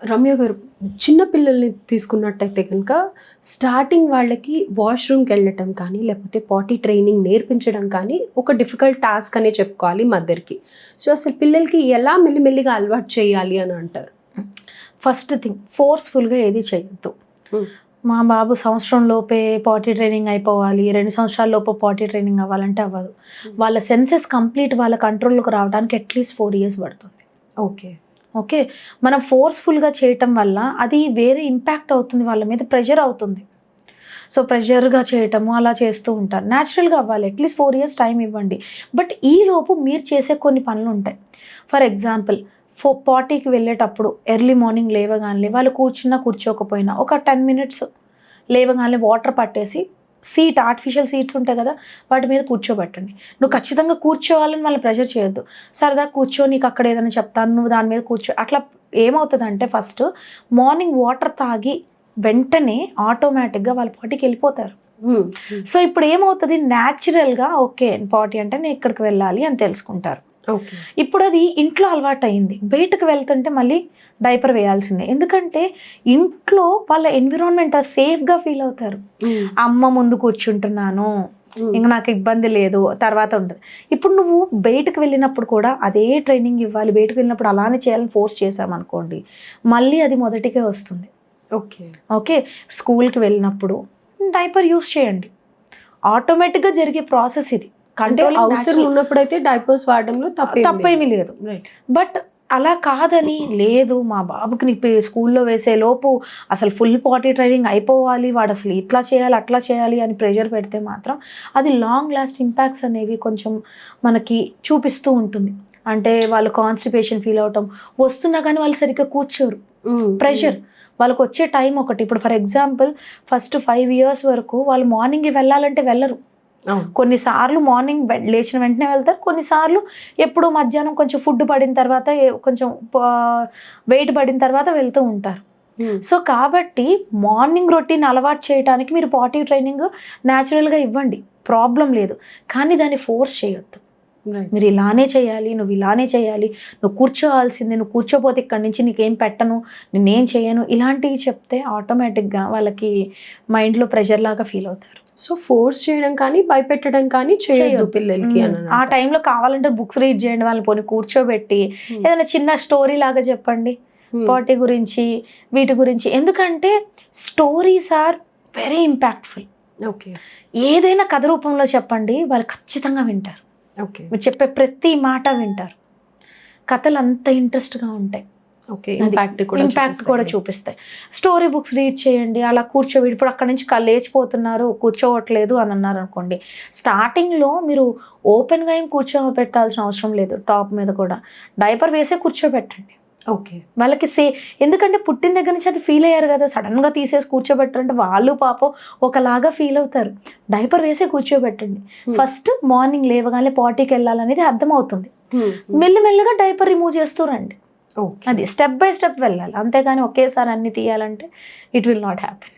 రమ్య గారు, చిన్న పిల్లల్ని తీసుకున్నట్టయితే కనుక స్టార్టింగ్ వాళ్ళకి వాష్రూమ్కి వెళ్ళటం కానీ లేకపోతే పాటీ ట్రైనింగ్ నేర్పించడం కానీ ఒక డిఫికల్ట్ టాస్క్ అనే చెప్పుకోవాలి మదర్కి. సో అసలు పిల్లలకి ఎలా మెల్లిమెల్లిగా అలవాటు చేయాలి అని అంటారు? ఫస్ట్ థింగ్, ఫోర్స్ఫుల్గా ఏది చేయొద్దు. మా బాబు సంవత్సరం లోపే పాటీ ట్రైనింగ్ అయిపోవాలి, 2 సంవత్సరాల లోపు పాటీ ట్రైనింగ్ అవ్వాలంటే అవ్వదు. వాళ్ళ సెన్సెస్ కంప్లీట్ వాళ్ళ కంట్రోల్లోకి రావడానికి అట్లీస్ట్ 4 years పడుతుంది. ఓకే, మనం ఫోర్స్ఫుల్గా చేయటం వల్ల అది వేరే ఇంపాక్ట్ అవుతుంది, వాళ్ళ మీద ప్రెషర్ అవుతుంది. సో ప్రెషర్గా చేయటము అలా చేస్తూ ఉంటారు. న్యాచురల్గా అవ్వాలి, అట్లీస్ట్ 4 years టైం ఇవ్వండి. బట్ ఈలోపు మీరు చేసే కొన్ని పనులు ఉంటాయి. ఫర్ ఎగ్జాంపుల్, పార్టీకి వెళ్ళేటప్పుడు ఎర్లీ మార్నింగ్ లేవగానే వాళ్ళు కూర్చోకపోయినా ఒక 10 minutes లేవగానే వాటర్ పట్టేసి సీట్, ఆర్టిఫిషియల్ సీట్స్ ఉంటాయి కదా, వాటి మీద కూర్చోబెట్టండి. నువ్వు ఖచ్చితంగా కూర్చోవాలని వాళ్ళని ప్రెషర్ చేయొద్దు. సరదా కూర్చో, నీకు అక్కడ ఏదైనా చెప్తాను, నువ్వు దాని మీద కూర్చో. అట్లా ఏమవుతుందంటే ఫస్ట్ మార్నింగ్ వాటర్ తాగి వెంటనే ఆటోమేటిక్గా వాళ్ళ పార్టీకి వెళ్ళిపోతారు. సో ఇప్పుడు ఏమవుతుంది, న్యాచురల్గా ఓకే పార్టీ అంటే నేను ఇక్కడికి వెళ్ళాలి అని తెలుసుకుంటారు. ఇప్పుడు అది ఇంట్లో అలవాటు అయింది, బయటకు వెళ్తుంటే మళ్ళీ డైపర్ వేయాల్సిందే. ఎందుకంటే ఇంట్లో వాళ్ళ ఎన్విరాన్మెంట్ సేఫ్గా ఫీల్ అవుతారు. అమ్మ ముందు కూర్చుంటున్నాను, ఇంక నాకు ఇబ్బంది లేదు, తర్వాత ఉంటుంది. ఇప్పుడు నువ్వు బయటకు వెళ్ళినప్పుడు కూడా అదే ట్రైనింగ్ ఇవ్వాలి. బయటకు వెళ్ళినప్పుడు అలానే చేయాలని ఫోర్స్ చేసామనుకోండి, మళ్ళీ అది మొదటికే వస్తుంది. ఓకే, స్కూల్కి వెళ్ళినప్పుడు డైపర్ యూస్ చేయండి, ఆటోమేటిక్గా జరిగే ప్రాసెస్ ఇది. అవసరం ఉన్నప్పుడైతే డైపర్స్ వాడడంలో తప్పేమీ లేదు. బట్ అలా కాదని లేదు, మా బాబుకి స్కూల్లో వేసే లోపు అసలు ఫుల్ పాటీ ట్రైనింగ్ అయిపోవాలి, వాడు అసలు ఇట్లా చేయాలి అట్లా చేయాలి అని ప్రెషర్ పెడితే మాత్రం అది లాంగ్ లాస్ట్ ఇంపాక్ట్స్ అనేవి కొంచెం మనకి చూపిస్తూ ఉంటుంది. అంటే వాళ్ళు కాన్స్టిపేషన్ ఫీల్ అవటం వస్తున్నా కానీ వాళ్ళు సరిగ్గా కూర్చోరు, ప్రెషర్ వాళ్ళకి వచ్చే టైం ఒకటి. ఇప్పుడు ఫర్ ఎగ్జాంపుల్ ఫస్ట్ 5 years వరకు వాళ్ళు మార్నింగ్ వెళ్ళాలంటే వెళ్ళరు. కొన్నిసార్లు మార్నింగ్ లేచిన వెంటనే వెళ్తారు, కొన్నిసార్లు ఎప్పుడు మధ్యాహ్నం కొంచెం ఫుడ్ పడిన తర్వాత, కొంచెం వెయిట్ పడిన తర్వాత వెళ్తూ ఉంటారు. సో కాబట్టి మార్నింగ్ రొటీన్ అలవాటు చేయడానికి మీరు పాటీ ట్రైనింగ్ న్యాచురల్గా ఇవ్వండి, ప్రాబ్లం లేదు. కానీ దాన్ని ఫోర్స్ చేయొద్దు. మీరు ఇలానే చేయాలి, నువ్వు ఇలానే చేయాలి, నువ్వు కూర్చోవాల్సిందే, నువ్వు కూర్చోపోతే ఇక్కడి నుంచి నీకేం పెట్టను, నేనేం చేయను, ఇలాంటివి చెప్తే ఆటోమేటిక్గా వాళ్ళకి మైండ్లో ప్రెషర్ లాగా ఫీల్ అవుతారు. సో ఫోర్స్ చేయడం కానీ భయపెట్టడం కానీ చేయొద్దు పిల్లలకి. ఆ టైంలో కావాలంటే బుక్స్ రీడ్ చేయండి, వాళ్ళని పోనీ కూర్చోబెట్టి ఏదైనా చిన్న స్టోరీ లాగా చెప్పండి పార్టీ గురించి, వీటి గురించి. ఎందుకంటే స్టోరీస్ ఆర్ వెరీ ఇంపాక్ట్ఫుల్. ఏదైనా కథ రూపంలో చెప్పండి, వాళ్ళు ఖచ్చితంగా వింటారు. మీరు చెప్పే ప్రతి మాట వింటారు. కథలు అంత ఇంట్రెస్ట్గా ఉంటాయి, ఇంపాక్ట్ కూడా చూపిస్తాయి. స్టోరీ బుక్స్ రీడ్ చేయండి, అలా కూర్చోబెట్టి. ఇప్పుడు అక్కడ నుంచి లేచిపోతున్నారు, కూర్చోవట్లేదు అని అన్నారు అనుకోండి, స్టార్టింగ్లో మీరు ఓపెన్గా ఏం కూర్చోబెట్టాల్సిన అవసరం లేదు. టాప్ మీద కూడా డైపర్ వేసే కూర్చోబెట్టండి. వాళ్ళకి ఎందుకంటే పుట్టిన దగ్గర నుంచి అది ఫీల్ అయ్యారు కదా, సడన్గా తీసేసి కూర్చోబెట్టారంటే వాళ్ళు పాపం ఒకలాగా ఫీల్ అవుతారు. డైపర్ వేసే కూర్చోబెట్టండి. ఫస్ట్ మార్నింగ్ లేవగానే పార్టీకి వెళ్ళాలనేది అర్థమవుతుంది, మెల్లిమెల్లిగా డైపర్ రిమూవ్ చేస్తూ రండి. అది స్టెప్ బై స్టెప్ వెళ్ళాలి, అంతేగాని ఒకేసారి అన్ని తీయాలంటే ఇట్ విల్ నాట్ హ్యాపెన్.